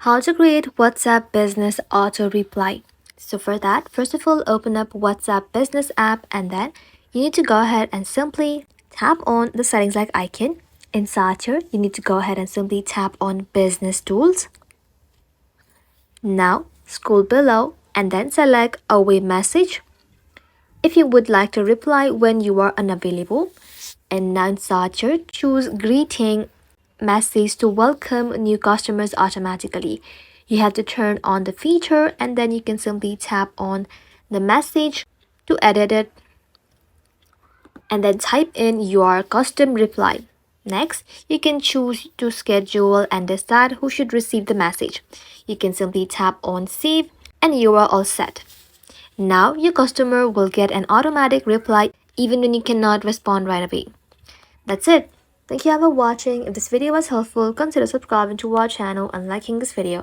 How to create WhatsApp Business Auto Reply. So for that, first of all, open up WhatsApp Business app and then you need to go ahead and simply tap on the settings like icon. Inside here, you need to go ahead and simply tap on Business Tools. Now, scroll below and then select Away Message. If you would like to reply when you are unavailable, and now inside here, choose Greeting Message to welcome new customers automatically. You have to turn on the feature and then you can simply tap on the message to edit it and then type in your custom reply. Next, you can choose to schedule and decide who should receive the message. You can simply tap on Save and you are all set. Now your customer will get an automatic reply even when you cannot respond right away. That's it. Thank you for watching. If this video was helpful, consider subscribing to our channel and liking this video.